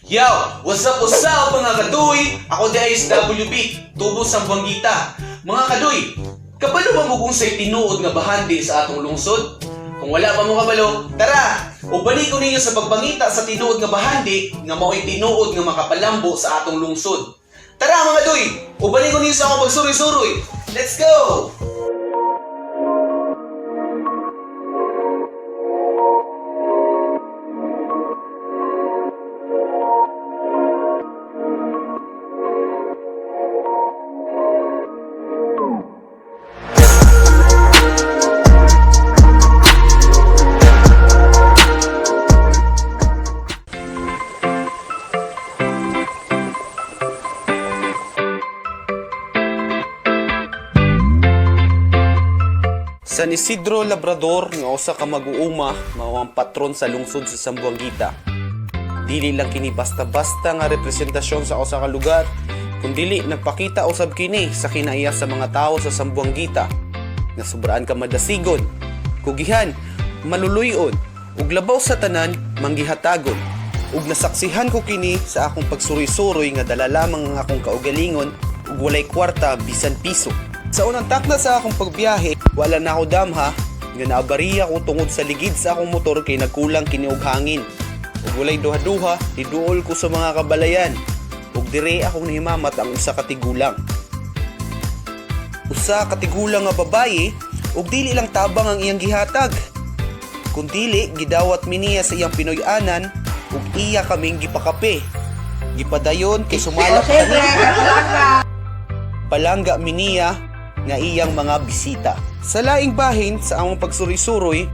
Yo! What's up mga kadoy? Ako di is WB, tubo sa Buanggita. Mga kadoy, kabalo ba mo kung sa'y tinuod nga bahandi sa atong lungsod? Kung wala pa mo kabalo, tara! Ubalik ko ninyo sa pagbangita sa tinuod nga bahandi nga mao'y tinuod nga makapalambo sa atong lungsod. Tara mga kadoy! Ubalik ko ninyo sa akong pagsuroy-suroy! Let's go! San Isidro Labrador nga usa ka mag-uuma mao ang patron sa lungsod sa Sambuanguita. Dili lang kini basta-basta nga representasyon sa usa ka lugar, kundi nagpakita usab kini sa kinaiya sa mga tawo sa Sambuanguita nga sobraan ka madasigon, kugihan, maluluyon ug labaw sa tanan manggihatagon. Ug nasaksihan ko kini sa akong pagsuroy-suroy nga dala lamang ang akong kaugalingon ug walay kwarta bisan piso. Sa unang takna sa akong pagbiyahe, wala na ako damha nga naabariya ko tungod sa ligid sa akong motor kay nagkulang kini og hangin. Ug walay duha-duha, niduol ko sa mga kabalayan. Ug dire akong nahimamat ang usa ka tigulang. Usa ka tigulang nga babaye ug dili lang tabang ang iyang gihatag. Kundi gidawat mi niya sa iyang Pinoy-anan ug iya kaming gipakape. Gipadayon kay sumalak kani. Palangga mi niya nga iyang mga bisita. Sa laing bahin sa among pagsuroy-suroy,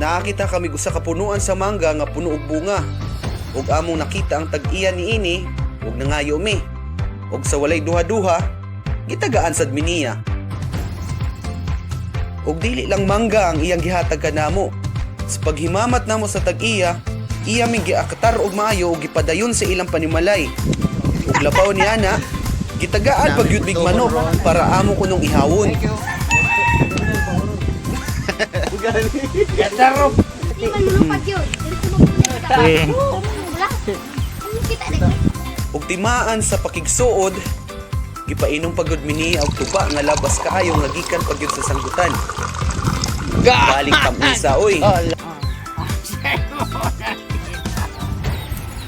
nakakita kami usa ka punuan sa mangga nga puno og bunga. Ug among nakita ang tag-iya niini, ug nangayo mi. Ug sa walay duha-duha, gitagaan sad mi niya. Ug dili lang mangga ang iyang gihatag kanamo. Sa paghimamat namo sa tag-iya, iya mi giakatar og maayo ug gipadayon sa ilang panimalay. Ug labaw ni ana, gitagaan pag yun big manok para amo ko nung ihawon. Gadarop. Ug timaan sa pakigsuod, gipainom pagud mi niya og tuba nga labas kaayo nga gikan pagyud sa sanggutan. Balik kamisa oy.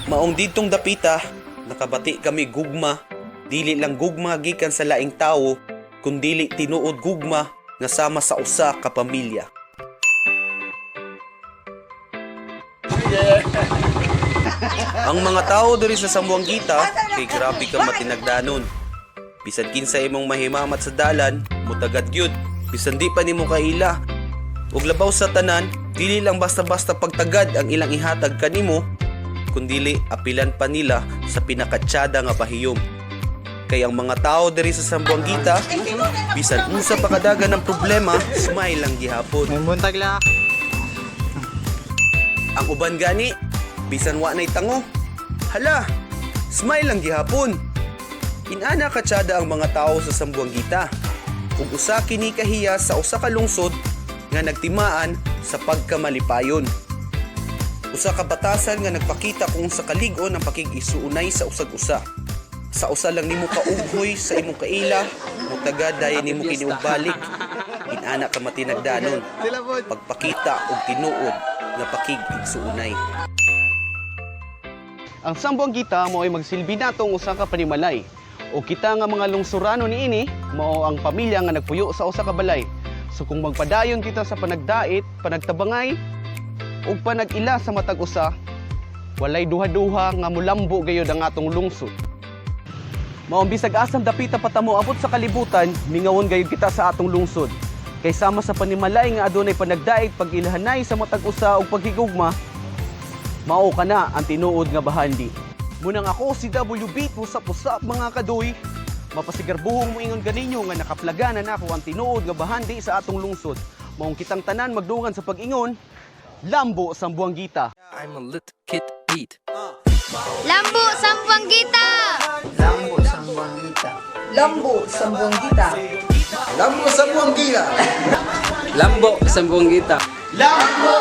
Maong didtong dapita, nakabati kami gugma. Dili lang gugma gikan sa laing tawo, kundi tinuod gugma nga sama sa usa ka pamilya. Ang mga tawo diri sa Sambuanguita kay grabe ka matinagdanon. Bisan kinsa imong mahimamat sa dalan, mutagad gyud. Bisan di pa nimo kaila. Ug labaw sa tanan, dili lang basta-basta pagtagad ang ilang ihatag kanimo, kundi apilan pa nila sa pinakatsada nga pahiyom. Kaya ang mga tao diri sa Sambuanguita, bisan unsa pa kadagan ng problema, smile lang gihapon. May buntag lang. Ang uban gani, bisan wa nay tango, hala, smile lang gihapon. Inana katsada ang mga tao sa Sambuanguita. Ug usa kini kahiya sa usa ka lungsod nga nagtimaan sa pagkamalipayon. Usa ka batasan nga nagpakita kung sa kalig-on ang pakig-isuunay sa usag-usa. Sa usa lang nimo kaughoy sa imong kaila, mutagad dayon nimo kini balik. Inana ka matinagdanon. Pagpakita og tinuod nga pakig-igsuunay. Ang Sambuanguita mao ay magsilbi natong usa ka panimalay. O kita nga mga lungsurano niini mao ang pamilya nga nagpuyo sa usa ka balay. So kung magpadayon kita sa panagdait, panagtabangay ug panag-ila sa matag usa, walay duha-duha nga mulambo gayud ang atong lungsod. Maong bisag asang dapita patamo abot sa kalibutan, mingawon gayud kita sa atong lungsod. Kay sama sa panimalay nga adunay panagdaig pag-ilhanay sa matag usa ug paghigugma, mao kana ang tinuod nga bahandi. Munang ako si WB, usap-usap mga kadoy. Mapasigarbuhong moingon ganinyo nga nakaplaganan nako ang tinuod nga bahandi sa atong lungsod. Maong kitang tanan magdungan sa pag-ingon, Lambo Sambuanguita. I'm a little kid beat. Lambo Sambuanguita! Lambo Sambuanguita. Lambo Sambuanguita. Lambo Sambuanguita. Lambo Sambuanguita. Lambo